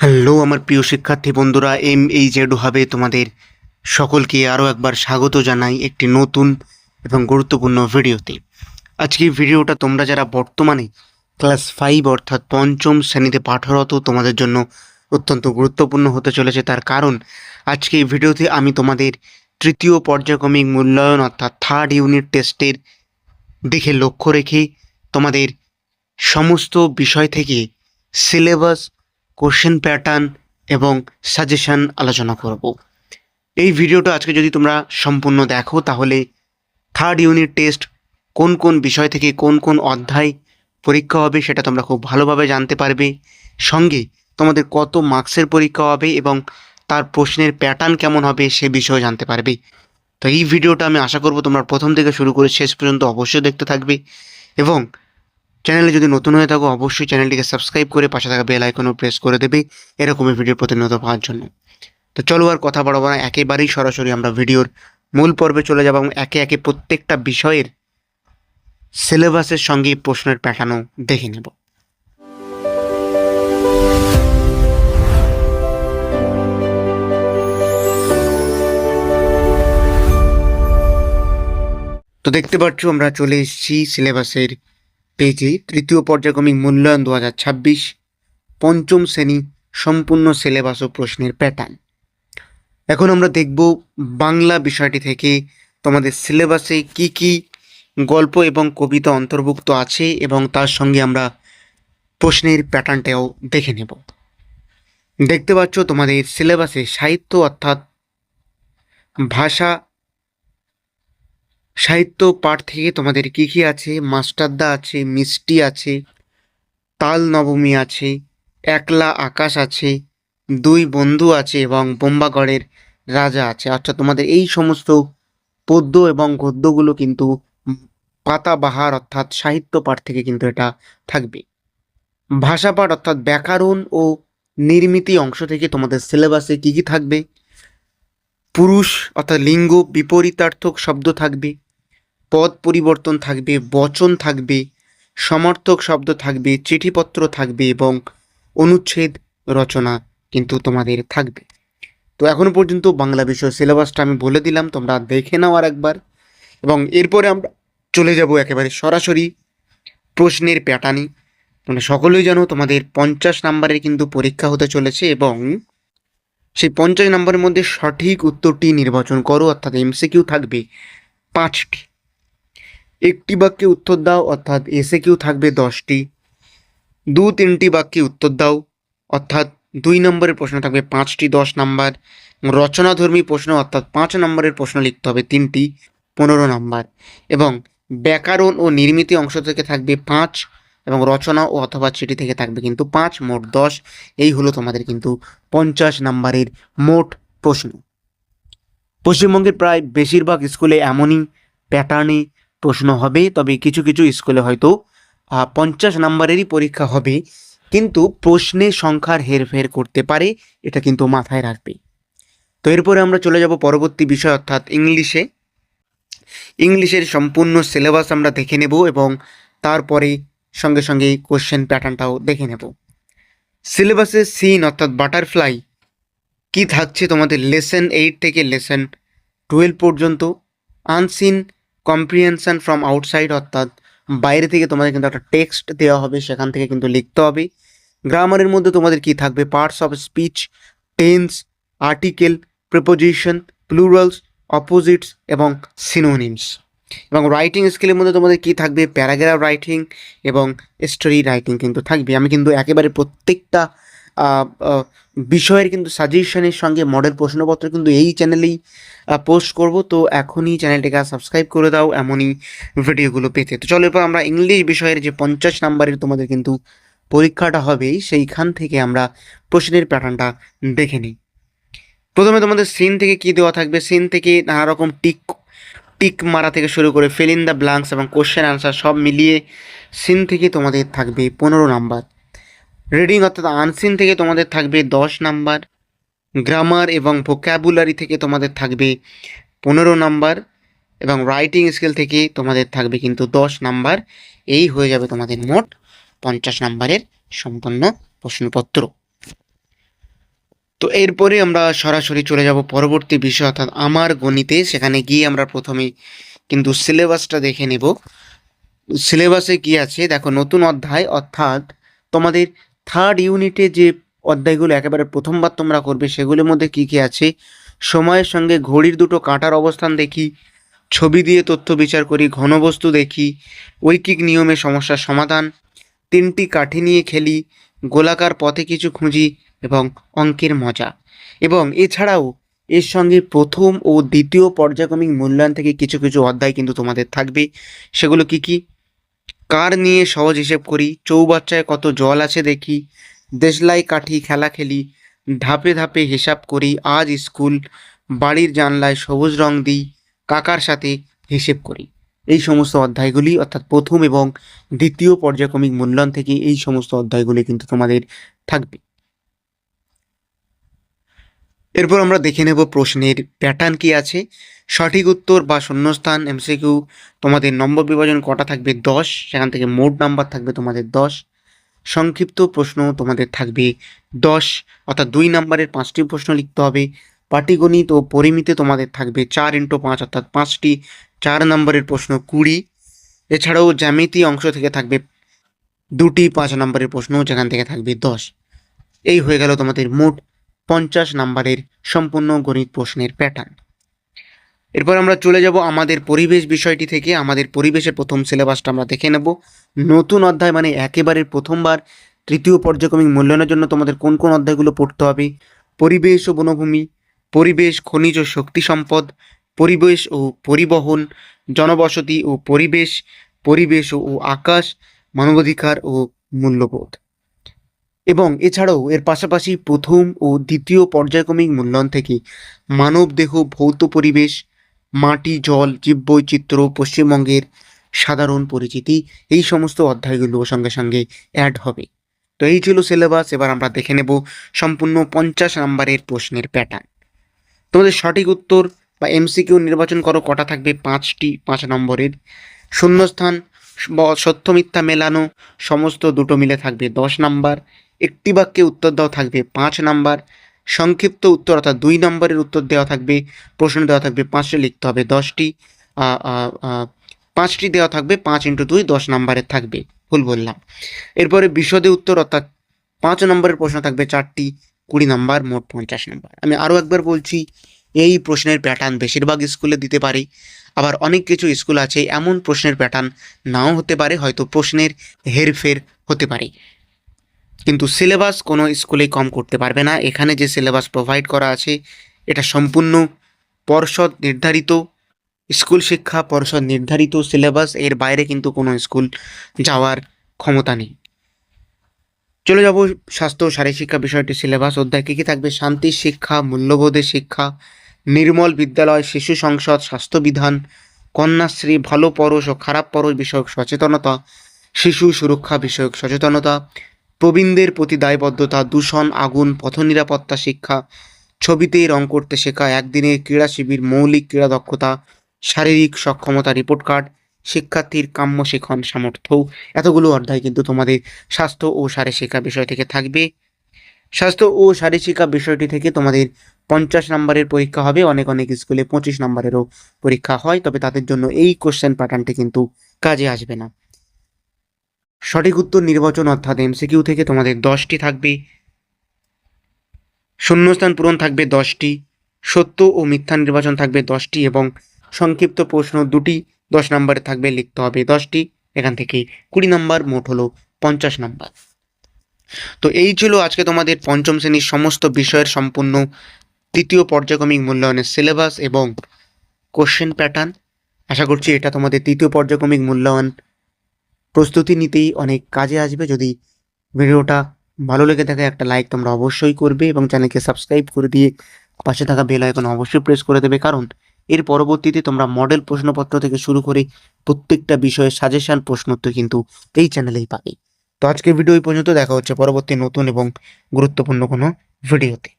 Hello আমার প্রিয় শিক্ষার্থী বন্ধুরা, MHZ হবে তোমাদের সকলকে আরও একবার স্বাগত জানাই একটি নতুন এবং গুরুত্বপূর্ণ ভিডিওতে। আজকে এই ভিডিওটা তোমরা যারা বর্তমানে ক্লাস 5 অর্থাৎ পঞ্চম শ্রেণীতে পাঠরত তোমাদের জন্য অত্যন্ত গুরুত্বপূর্ণ হতে চলেছে। তার কারণ আজকে এই ভিডিওতে আমি তোমাদের তৃতীয় পর্যায়ক্রমিক মূল্যায়ন অর্থাৎ থার্ড ইউনিট টেস্টের দিকে লক্ষ্য রেখে তোমাদের সমস্ত বিষয় থেকে সিলেবাস, কোশ্চেন প্যাটার্ন এবং সাজেশন আলোচনা করব। এই ভিডিওটা আজকে যদি তোমরা সম্পূর্ণ দেখো তাহলে থার্ড ইউনিট টেস্ট কোন কোন বিষয় থেকে কোন কোন অধ্যায় পরীক্ষা হবে সেটা তোমরা খুব ভালোভাবে জানতে পারবে। সঙ্গে তোমাদের কত মার্কসের পরীক্ষা হবে এবং তার প্রশ্নের প্যাটার্ন কেমন হবে সে বিষয়েও জানতে পারবে। তো এই ভিডিওটা আমি আশা করব তোমরা প্রথম থেকে শুরু করে শেষ পর্যন্ত অবশ্যই দেখতে থাকবে এবং চ্যানেলে যদি নতুন হয়ে থাকো অবশ্যই চ্যানেলটিকে সাবস্ক্রাইব করে পাশে থাকা বেল আইকনও প্রেস করে দেবে এরকমই ভিডিও প্রতিনিয়ত পাওয়ার জন্য। তো চলো আর কথা বাড়াবো না, একেবারেই সরাসরি আমরা ভিডিওর মূল পর্বে চলে যাব এবং একে একে প্রত্যেকটা বিষয়ের সিলেবাসের সঙ্গে প্রশ্নের প্যাটার্নও দেখে নেব। তো দেখতে পাচ্ছ আমরা চলে এসেছি সিলেবাসের পেজে। তৃতীয় পর্যায়ক্রমিক মূল্যায়ন 2026 পঞ্চম শ্রেণী সম্পূর্ণ সিলেবাস ও প্রশ্নের প্যাটার্ন। এখন আমরা দেখব বাংলা বিষয়টি থেকে তোমাদের সিলেবাসে কি কি গল্প এবং কবিতা অন্তর্ভুক্ত আছে এবং তার সঙ্গে আমরা প্রশ্নের প্যাটার্নটাও দেখে নেব। দেখতে পাচ্ছ তোমাদের সিলেবাসে সাহিত্য অর্থাৎ ভাষা সাহিত্য পাঠ থেকে তোমাদের কি কি আছে, মাস্টারদা আছে, মিষ্টি আছে, তাল নবমী আছে, একলা আকাশ আছে, দুই বন্ধু আছে এবং বোম্বাগড়ের রাজা আছে। আচ্ছা, তোমাদের এই সমস্ত পদ্য এবং গদ্যগুলো কিন্তু পাতাবাহার অর্থাৎ সাহিত্য পাঠ থেকে কিন্তু এটা থাকবে। ভাষা পাঠ অর্থাৎ ব্যাকরণ ও নির্মিতি অংশ থেকে তোমাদের সিলেবাসে কি কি থাকবে, পুরুষ অর্থাৎ লিঙ্গ বিপরীতার্থক শব্দ থাকবে, পদ পরিবর্তন থাকবে, বচন থাকবে, সমর্থক শব্দ থাকবে, চিঠিপত্র থাকবে এবং অনুচ্ছেদ রচনা কিন্তু তোমাদের থাকবে। তো এখনো পর্যন্ত বাংলা বিষয় সিলেবাসটা আমি বলে দিলাম, তোমরা দেখে নাও আর একবার। এবং এরপরে আমরা চলে যাব একেবারে সরাসরি প্রশ্নের প্যাটার্নে। তোমরা সকলেই জানো তোমাদের 50 নাম্বারের কিন্তু পরীক্ষা হতে চলেছে এবং সেই 50 নাম্বারের মধ্যে সঠিক উত্তরটি নির্বাচন করো অর্থাৎ MCQ থাকবে 5টি, একটি বাক্যে উত্তর দাও অর্থাৎ SAQ থাকবে 10টি, 2-3টি বাক্যে উত্তর দাও অর্থাৎ 2 নম্বরের প্রশ্ন থাকবে 5টি 10 নাম্বার, রচনাধর্মী প্রশ্ন অর্থাৎ 5 নম্বরের প্রশ্ন লিখতে হবে 3টি 15 নাম্বার, এবং ব্যাকরণ ও নির্মিতি অংশ থেকে থাকবে 5 এবং রচনা ও অথবা চিঠি থেকে থাকবে কিন্তু 5, মোট 10। এই হলো তোমাদের কিন্তু 50 নাম্বারের মোট প্রশ্ন। পশ্চিমবঙ্গের প্রায় বেশিরভাগ স্কুলে এমনই প্যাটার্নে প্রশ্ন হবে, তবে কিছু কিছু স্কুলে হয়তো 50 নাম্বারেরই পরীক্ষা হবে, কিন্তু প্রশ্নের সংখ্যার হেরফের করতে পারে, এটা কিন্তু মাথায় রাখবে। তো এরপরে আমরা চলে যাব পরবর্তী বিষয় অর্থাৎ ইংলিশের সম্পূর্ণ সিলেবাস আমরা দেখে নেব এবং তারপরে সঙ্গে সঙ্গে কোশ্চেন প্যাটার্নটাও দেখে নেব। সিলেবাসের সিন অর্থাৎ বাটারফ্লাই কি থাকছে তোমাদের লেসন 8 থেকে লেসন 12 পর্যন্ত। আনসিন কম্প্রিহেনশন ফ্রম আউটসাইড অর্থাৎ বাইরে থেকে তোমাদের কিন্তু একটা টেক্সট দেওয়া হবে, সেখান থেকে কিন্তু লিখতে হবে। গ্রামারের মধ্যে তোমাদের কি থাকবে parts of speech, tense, article, preposition, plurals, opposites এবং সিনোনিমস। এবং রাইটিং স্কিলের মধ্যে তোমাদের কি থাকবে প্যারাগ্রাফ রাইটিং এবং স্টোরি রাইটিং কিন্তু থাকবে। আমি কিন্তু একেবারে প্রত্যেকটা বিষয়ের কিন্তু সাজেশনের সঙ্গে মডেল প্রশ্নপত্র কিন্তু এই চ্যানেলেই পোস্ট করব, তো এখনই চ্যানেলটিকে সাবস্ক্রাইব করে দাও এমনই ভিডিওগুলো পেতে। তো চলো এরপর আমরা ইংলিশ বিষয়ের যে 50 নাম্বারের তোমাদের কিন্তু পরীক্ষাটা হবে সেইখান থেকে আমরা প্রশ্নের প্যাটার্নটা দেখে নিই। প্রথমে তোমাদের সিন থেকে কি দেওয়া থাকবে, সিন থেকে নানা রকম টিক মারা থেকে শুরু করে ফিল ইন দ্য ব্ল্যাঙ্কস এবং কোশ্চেন আনসার সব মিলিয়ে সিন থেকে তোমাদের থাকবে 15 নাম্বার। রিডিং অর্থাৎ আনসিন থেকে তোমাদের থাকবে 10 নাম্বার। গ্রামার এবং ভোক্যাবুলারি থেকে তোমাদের থাকবে 15 নাম্বার এবং রাইটিং স্কিল থেকে তোমাদের থাকবে কিন্তু 10 নাম্বার। এই হয়ে যাবে তোমাদের মোট 50 নাম্বারের সম্পূর্ণ প্রশ্নপত্র। তো এরপরে আমরা সরাসরি চলে যাব পরবর্তী বিষয় অর্থাৎ আমার গণিতে। সেখানে গিয়ে আমরা প্রথমে কিন্তু সিলেবাসটা দেখে নেব। সিলেবাসে কি আছে দেখো, নতুন অধ্যায় অর্থাৎ তোমাদের থার্ড ইউনিটে যে অধ্যায়গুলো একেবারে প্রথমবার তোমরা করবে সেগুলোর মধ্যে কি কি আছে, সময়ের সঙ্গে ঘড়ির দুটো কাঁটার অবস্থান দেখি, ছবি দিয়ে তথ্য বিচার করি, ঘনবস্তু দেখি, ঐকিক নিয়মে সমস্যার সমাধান, তিনটি কাঠি নিয়ে খেলি, গোলাকার পথে কিছু খুঁজি এবং অঙ্কের মজা। এবং এছাড়াও এর সঙ্গে প্রথম ও দ্বিতীয় পর্যায়ক্রমিক মূল্যায়ন থেকে কিছু কিছু অধ্যায় কিন্তু তোমাদের থাকবে। সেগুলো কি কি, কার নিয়ে সহজ হিসেব করি, চৌবাচ্চায় কত জল আছে দেখি, দেশলাই কাঠি খেলা খেলি, ধাপে ধাপে হিসাব করি, আজ স্কুল, বাড়ির জানলায় সবুজ রং দিই, কাকার সাথে হিসেব করি। এই সমস্ত অধ্যায়গুলি অর্থাৎ প্রথম এবং দ্বিতীয় পর্যায়ক্রমিক মূল্যায়ন থেকে এই সমস্ত অধ্যায়গুলি কিন্তু তোমাদের থাকবে। এরপর আমরা দেখে নেব প্রশ্নের প্যাটার্ন কি আছে। সঠিক উত্তর বা শূন্যস্থান এমসিকিউ তোমাদের নম্বর বিভাজন কটা থাকবে 10, সেখান থেকে মোট নাম্বার থাকবে তোমাদের 10। সংক্ষিপ্ত প্রশ্ন তোমাদের থাকবে 10 অর্থাৎ 2 নম্বরের 5টি প্রশ্ন লিখতে হবে। পাটিগণিত ও পরিমিতে তোমাদের থাকবে 4x5 অর্থাৎ 5টি 4 নম্বরের প্রশ্ন 20। এছাড়াও জ্যামিতি অংশ থেকে থাকবে 2টি 5 নম্বরের প্রশ্ন, যেখান থেকে থাকবে 10। এই হয়ে গেল তোমাদের মোট 50 নম্বরের সম্পূর্ণ গণিত প্রশ্নের প্যাটার্ন। এরপর আমরা চলে যাব আমাদের পরিবেশ বিষয়টি থেকে। আমাদের পরিবেশের প্রথম সিলেবাসটা আমরা দেখে নেব। নতুন অধ্যায় মানে একেবারে প্রথমবার তৃতীয় পর্যায়ক্রমিক মূল্যায়নের জন্য তোমাদের কোন কোন অধ্যায়গুলো পড়তে হবে, পরিবেশ ও বনভূমি, পরিবেশ খনিজ ও শক্তি সম্পদ, পরিবেশ ও পরিবহন, জনবসতি ও পরিবেশ, পরিবেশ ও আকাশ, মানবাধিকার ও মূল্যবোধ। এবং এছাড়াও এর পাশাপাশি প্রথম ও দ্বিতীয় পর্যায়ক্রমিক মূল্যায়ন থেকে মানবদেহ, ভৌত পরিবেশ, মাটি, জল, জীববৈচিত্র্য, পশ্চিমবঙ্গের সাধারণ পরিচিতি, এই সমস্ত অধ্যায়গুলো সঙ্গে সঙ্গে অ্যাড হবে। তো এই ছিল সিলেবাস। এবার আমরা দেখে নেব সম্পূর্ণ 50 নম্বরের প্রশ্নের প্যাটার্ন। তোমাদের সঠিক উত্তর বা এমসিকিউ নির্বাচন করো, কটা থাকবে 5টি 5 নম্বরের। শূন্যস্থান সত্য মিথ্যা মেলানো সমস্ত দুটো মিলে থাকবে 10 নাম্বার। একটি বাক্যে উত্তর দেওয়া থাকবে 5 নাম্বার। সংক্ষিপ্ত উত্তর অর্থাৎ 2 নম্বরের উত্তর দেওয়া থাকবে, প্রশ্ন দেওয়া থাকবে 5টি, লিখতে হবে 10টি। 5টি দেওয়া থাকবে, 5x2 10 নাম্বারের থাকবে, ভুল বললাম। এরপরে বিশদে উত্তর অর্থাৎ 5 নম্বরের প্রশ্ন থাকবে 4টি, 20 নাম্বার, মোট 50 নাম্বার। আমি আরও একবার বলছি, এই প্রশ্নের প্যাটার্ন বেশিরভাগ স্কুলে দিতে পারে, আবার অনেক কিছু স্কুল আছে এমন প্রশ্নের প্যাটার্ন নাও হতে পারে, হয়তো প্রশ্নের হেরফের হতে পারে, কিন্তু সিলেবাস কোনো স্কুলেই কম করতে পারবে না। এখানে যে সিলেবাস প্রোভাইড করা আছে এটা সম্পূর্ণ পর্ষদ নির্ধারিত, স্কুল শিক্ষা পর্ষদ নির্ধারিত সিলেবাস, এর বাইরে কিন্তু কোনো স্কুল যাওয়ার ক্ষমতা নেই। চলে যাব স্বাস্থ্য ও শারীরিক শিক্ষা বিষয়টি সিলেবাস। অধ্যায় কী কী থাকবে, শান্তির শিক্ষা, মূল্যবোধের শিক্ষা, নির্মল বিদ্যালয়, শিশু সংসদ, স্বাস্থ্যবিধান, কন্যাশ্রী, ভালো পরশ ও খারাপ পরশ বিষয়ক সচেতনতা, শিশু সুরক্ষা বিষয়ক সচেতনতা, প্রবীণদের প্রতি দায়বদ্ধতা, দূষণ, আগুন, পথ নিরাপত্তা শিক্ষা, ছবিতে রং করতে শেখা, একদিনের ক্রীড়া শিবির, মৌলিক ক্রীড়া দক্ষতা, শারীরিক সক্ষমতা রিপোর্ট কার্ড, শিক্ষার্থীর কাম্য শিখন সামর্থ্য। এতগুলো অধ্যায় কিন্তু তোমাদের স্বাস্থ্য ও শারীরিক শিক্ষা বিষয় থেকে থাকবে। স্বাস্থ্য ও শারীরিক শিক্ষা বিষয়টি থেকে তোমাদের 50 নম্বরের পরীক্ষা হবে, অনেক অনেক স্কুলে 25 নম্বরেরও পরীক্ষা হয়, তবে তাদের জন্য এই কোশ্চেন প্যাটার্নটি কিন্তু কাজে আসবে না। সঠিক উত্তর নির্বাচন অর্থাৎ এমসিকিউ থেকে তোমাদের 10টি থাকবে, শূন্যস্থান পূরণ থাকবে 10টি, সত্য ও মিথ্যা নির্বাচন থাকবে 10টি এবং সংক্ষিপ্ত প্রশ্ন 2টি 10 নম্বরে থাকবে, লিখতে হবে 10টি। এখান থেকে 20 নম্বর, মোট হলো 50 নম্বর। তো এই ছিল আজকে তোমাদের পঞ্চম শ্রেণীর সমস্ত বিষয়ের সম্পূর্ণ তৃতীয় পর্যায়ক্রমিক মূল্যায়নের সিলেবাস এবং কোশ্চেন প্যাটার্ন। আশা করছি এটা তোমাদের তৃতীয় পর্যায়ক্রমিক মূল্যায়ন প্রস্তুতি নিতেই অনেক কাজে আসবে। যদি ভিডিওটা ভালো লেগে থাকে একটা লাইক তোমরা অবশ্যই করবে এবং চ্যানেলকে সাবস্ক্রাইব করে দিয়ে পাশে থাকা বেল আইকন অবশ্যই প্রেস করে দেবে, কারণ এর পরবর্তীতে তোমরা মডেল প্রশ্নপত্র থেকে শুরু করে প্রত্যেকটা বিষয়ের সাজেশন প্রশ্নোত্তর কিন্তু এই চ্যানেলেই পাবে। তো আজকের ভিডিও এই পর্যন্ত, দেখা হচ্ছে পরবর্তী নতুন এবং গুরুত্বপূর্ণ কোনো ভিডিওতে।